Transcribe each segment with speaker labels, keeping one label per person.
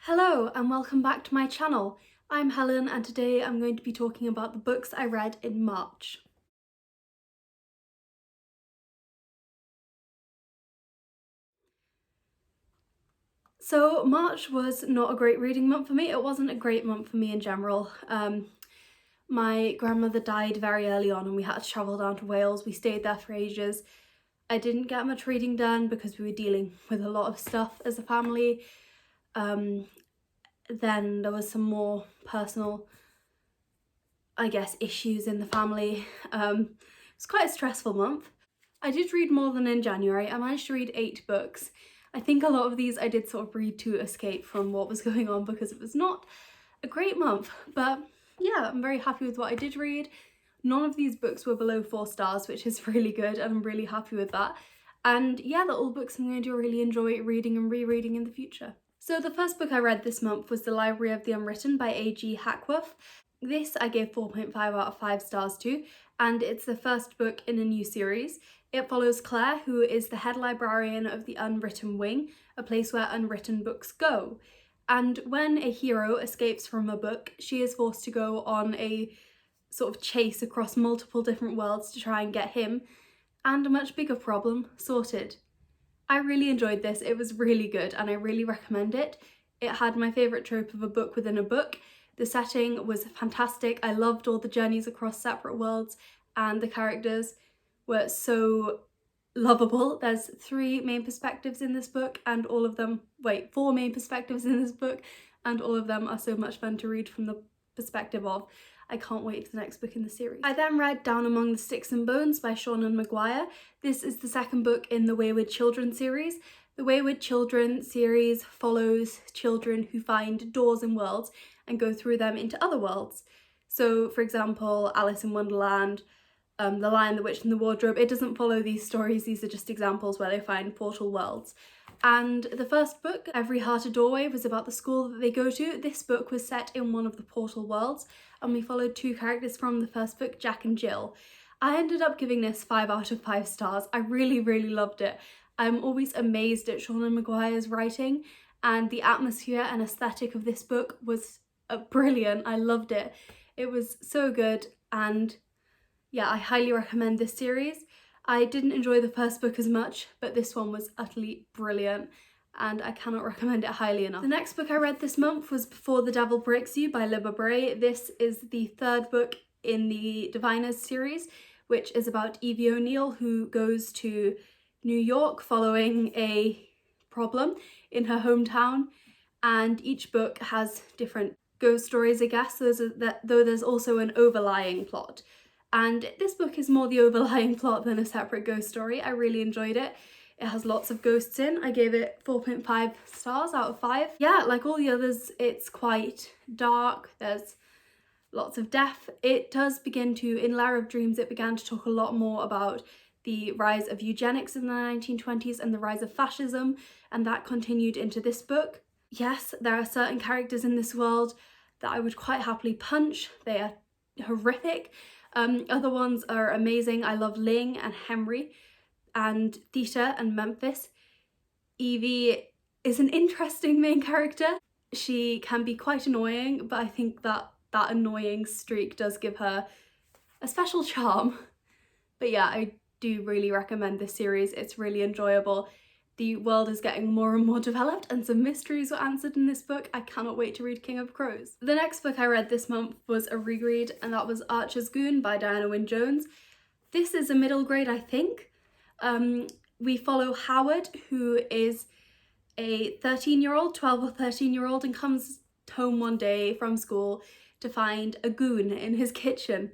Speaker 1: Hello and welcome back to my channel. I'm Helen and today I'm going to be talking about the books I read in March. So March was not a great reading month for me. It wasn't a great month for me in general. My grandmother died very early on and we had to travel down to Wales. We stayed there for ages. I didn't get much reading done because we were dealing with a lot of stuff as a family. Then there was some more personal, I guess, issues in the family. It was quite a stressful month. I did read more than in January. I managed to read 8 books. I think a lot of these I did sort of read to escape from what was going on because it was not a great month. But yeah, I'm very happy with what I did read. None of these books were below 4 stars, which is really good, and I'm really happy with that. And yeah, they're all books I'm going to really enjoy reading and rereading in the future. So the first book I read this month was The Library of the Unwritten by A.G. Hackworth. This I gave 4.5 out of 5 stars to, and it's the first book in a new series. It follows Claire, who is the head librarian of the Unwritten Wing, a place where unwritten books go. And when a hero escapes from a book, she is forced to go on a sort of chase across multiple different worlds to try and get him, and a much bigger problem, sorted. I really enjoyed this. It was really good and I really recommend it. It had my favourite trope of a book within a book. The setting was fantastic. I loved all the journeys across separate worlds and the characters were so lovable. There's 3 main perspectives in this book and all of them, 4 main perspectives in this book and all of them are so much fun to read from the perspective of. I can't wait for the next book in the series. I then read Down Among the Sticks and Bones by Seanan Maguire. This is the second book in the Wayward Children series. The Wayward Children series follows children who find doors in worlds and go through them into other worlds. So for example, Alice in Wonderland, The Lion, the Witch and the Wardrobe. It doesn't follow these stories, these are just examples where they find portal worlds. And the first book, Every Heart a Doorway, was about the school that they go to. This book was set in one of the portal worlds and we followed 2 characters from the first book, Jack and Jill. I ended up giving this 5 out of 5 stars. I really loved it. I'm always amazed at Seanan Maguire's writing and the atmosphere and aesthetic of this book was brilliant. I loved it. It was so good and yeah, I highly recommend this series. I didn't enjoy the first book as much, but this one was utterly brilliant and I cannot recommend it highly enough. The next book I read this month was Before the Devil Breaks You by Libba Bray. This is the 3rd book in the Diviners series, which is about Evie O'Neill, who goes to New York following a problem in her hometown, and each book has different ghost stories, I guess, though there's also an overlying plot. And this book is more the overlying plot than a separate ghost story. I really enjoyed it. It has lots of ghosts in. I gave it 4.5 stars out of 5. Yeah, like all the others, it's quite dark. There's lots of death. It does begin to, in Lair of Dreams, it began to talk a lot more about the rise of eugenics in the 1920s and the rise of fascism, and that continued into this book. Yes, there are certain characters in this world that I would quite happily punch. They are horrific. Other ones are amazing. I love Ling and Henry and Theta and Memphis. Evie is an interesting main character. She can be quite annoying, but I think that annoying streak does give her a special charm. But yeah, I do really recommend this series. It's really enjoyable. The world is getting more and more developed and some mysteries were answered in this book. I cannot wait to read King of Crows. The next book I read this month was a reread and that was Archer's Goon by Diana Wynne Jones. This is a middle grade, I think. We follow Howard, who is a 13-year-old, 12 or 13-year-old, and comes home one day from school to find a goon in his kitchen.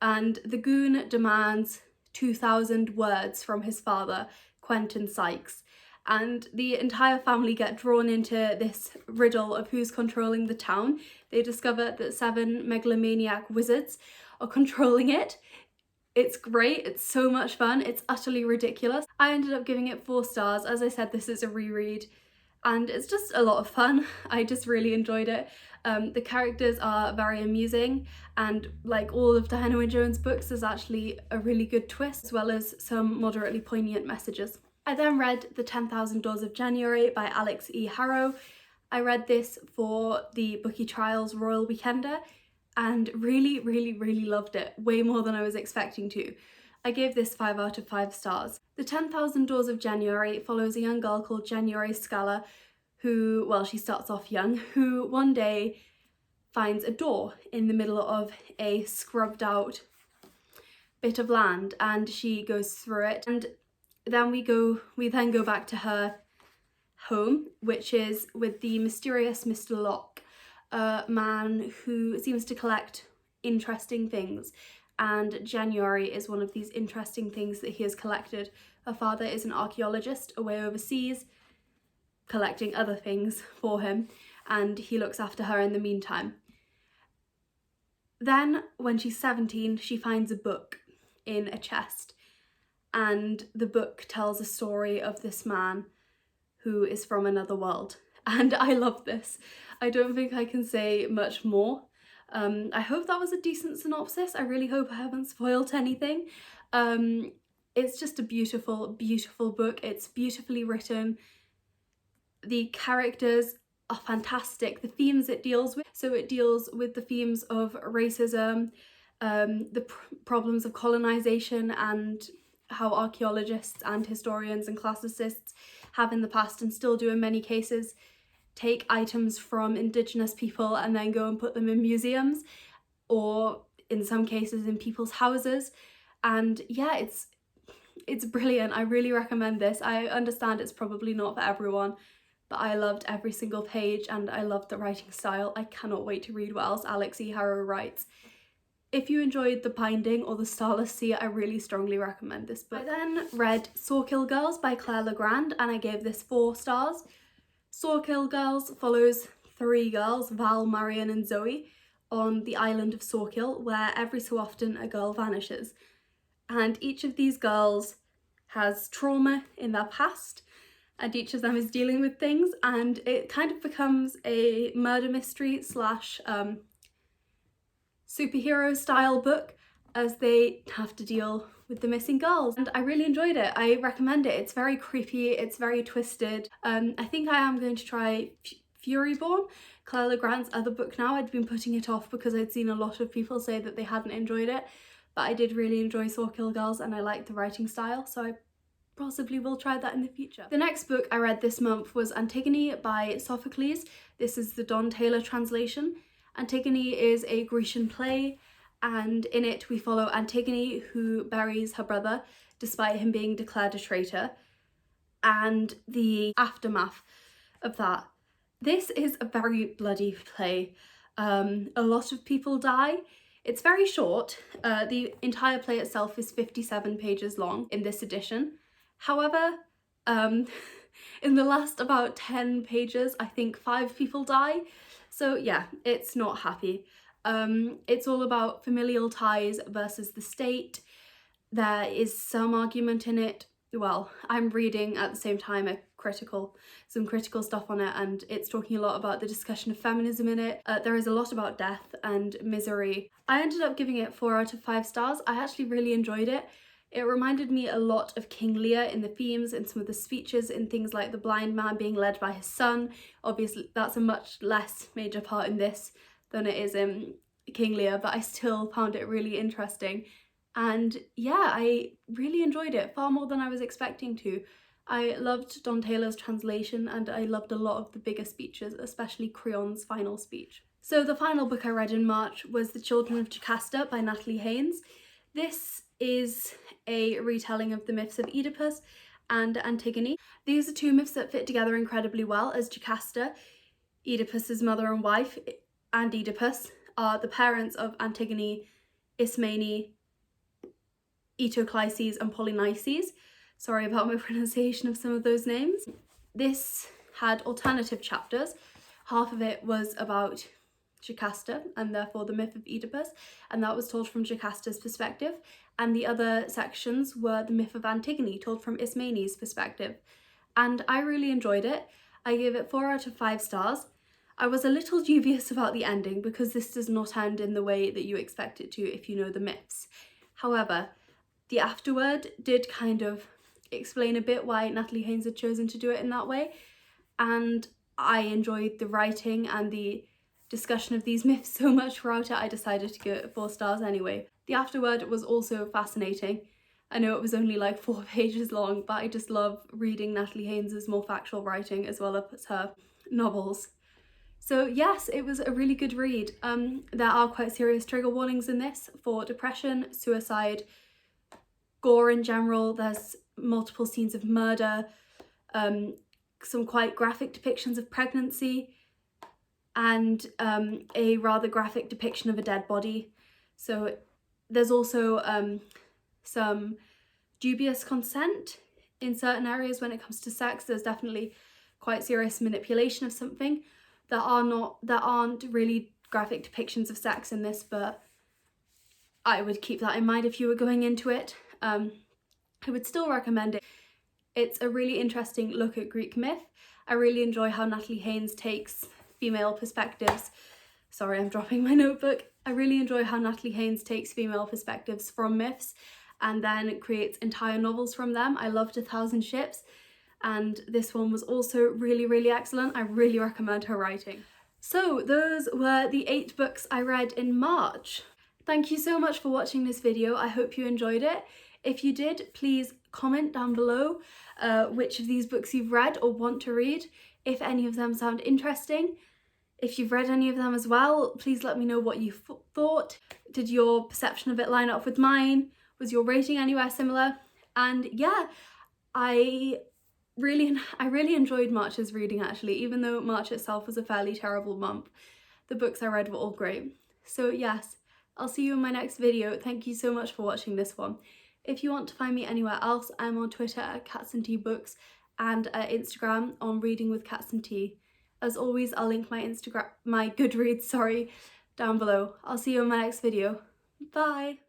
Speaker 1: And the goon demands 2,000 words from his father, Quentin Sykes. And the entire family get drawn into this riddle of who's controlling the town. They discover that 7 megalomaniac wizards are controlling it. It's great, it's so much fun, it's utterly ridiculous. I ended up giving it 4 stars. As I said, this is a reread and it's just a lot of fun. I just really enjoyed it. The characters are very amusing and like all of Diana Wynne Jones' books, there's actually a really good twist as well as some moderately poignant messages. I then read The 10,000 Doors of January by Alex E. Harrow. I read this for the Bookie Trials Royal Weekender and really loved it, way more than I was expecting to. I gave this 5 out of 5 stars. The 10,000 Doors of January follows a young girl called January Scala who, well, she starts off young, who one day finds a door in the middle of a scrubbed out bit of land, and she goes through it, and then we then go back to her home, which is with the mysterious Mr. Locke, a man who seems to collect interesting things, and January is one of these interesting things that he has collected. Her father is an archaeologist away overseas collecting other things for him, and he looks after her in the meantime. Then when she's 17, she finds a book in a chest, and the book tells a story of this man who is from another world, and I love this. I don't think I can say much more. I hope that was a decent synopsis. I really hope I haven't spoiled anything. It's just a beautiful book. It's beautifully written. The characters are fantastic. The themes it deals with, so it deals with the themes of racism, the problems of colonization, and how archaeologists and historians and classicists have in the past, and still do in many cases, take items from indigenous people and then go and put them in museums, or in some cases in people's houses. And yeah, it's brilliant. I really recommend this. I understand it's probably not for everyone, but I loved every single page and I loved the writing style. I cannot wait to read what else Alex E. Harrow writes. If you enjoyed The Binding or The Starless Sea, I really strongly recommend this book. I then read Sawkill Girls by Claire Legrand, and I gave this 4 stars. Sawkill Girls follows 3 girls, Val, Marion and Zoe, on the island of Sawkill, where every so often a girl vanishes. And each of these girls has trauma in their past, and each of them is dealing with things, and it kind of becomes a murder mystery slash superhero style book as they have to deal with the missing girls. And I really enjoyed it. I recommend it. It's very creepy, it's very twisted. I think I am going to try Furyborn, Claire Legrand's other book now. I'd been putting it off because I'd seen a lot of people say that they hadn't enjoyed it, but I did really enjoy Sawkill Girls and I liked the writing style, so I possibly will try that in the future. The next book I read this month was Antigone by Sophocles. This is the Don Taylor translation. Antigone is a Grecian play, and in it we follow Antigone, who buries her brother despite him being declared a traitor, and the aftermath of that. This is a very bloody play. A lot of people die. It's very short. The entire play itself is 57 pages long in this edition. However, in the last about 10 pages, I think 5 people die. So yeah, it's not happy. It's all about familial ties versus the state. There is some argument in it. Well, I'm reading at the same time some critical stuff on it, and it's talking a lot about the discussion of feminism in it. There is a lot about death and misery. I ended up giving it 4 out of 5 stars. I actually really enjoyed it. It reminded me a lot of King Lear in the themes and some of the speeches, in things like the blind man being led by his son. Obviously that's a much less major part in this than it is in King Lear, but I still found it really interesting. And yeah, I really enjoyed it, far more than I was expecting to. I loved Don Taylor's translation, and I loved a lot of the bigger speeches, especially Creon's final speech. So the final book I read in March was The Children of Jocasta by Natalie Haynes. This is a retelling of the myths of Oedipus and Antigone. These are 2 myths that fit together incredibly well, as Jocasta, Oedipus's mother and wife, and Oedipus are the parents of Antigone, Ismene, Eteocleises and Polynices. Sorry about my pronunciation of some of those names. This had alternative chapters. Half of it was about Jocasta and therefore the myth of Oedipus, and that was told from Jocasta's perspective, and the other sections were the myth of Antigone, told from Ismene's perspective. And I really enjoyed it. I gave it 4 out of 5 stars. I was a little dubious about the ending because this does not end in the way that you expect it to if you know the myths. However, the afterword did kind of explain a bit why Natalie Haynes had chosen to do it in that way, and I enjoyed the writing and the discussion of these myths so much throughout it, I decided to give it 4 stars anyway. The afterword was also fascinating. I know it was only like 4 pages long, but I just love reading Natalie Haynes's more factual writing as well as her novels. So yes, it was a really good read. There are quite serious trigger warnings in this for depression, suicide, gore in general. There's multiple scenes of murder, some quite graphic depictions of pregnancy, and a rather graphic depiction of a dead body. So there's also some dubious consent in certain areas when it comes to sex. There's definitely quite serious manipulation of something. There aren't really graphic depictions of sex in this, but I would keep that in mind if you were going into it. I would still recommend it. It's a really interesting look at Greek myth. I really enjoy how Natalie Haynes takes female perspectives. Sorry, I'm dropping my notebook. I really enjoy how Natalie Haynes takes female perspectives from myths and then creates entire novels from them. I loved 1,000 Ships, and this one was also really, really excellent. I really recommend her writing. So those were the 8 books I read in March. Thank you so much for watching this video. I hope you enjoyed it. If you did, please comment down below which of these books you've read or want to read, if any of them sound interesting. If you've read any of them as well, please let me know what you thought. Did your perception of it line up with mine? Was your rating anywhere similar? And yeah, I really enjoyed March's reading actually, even though March itself was a fairly terrible month. The books I read were all great. So yes, I'll see you in my next video. Thank you so much for watching this one. If you want to find me anywhere else, I'm on Twitter at catsandteabooks and Instagram on Reading with Cats and Tea. As always, I'll link my Goodreads, down below. I'll see you in my next video. Bye!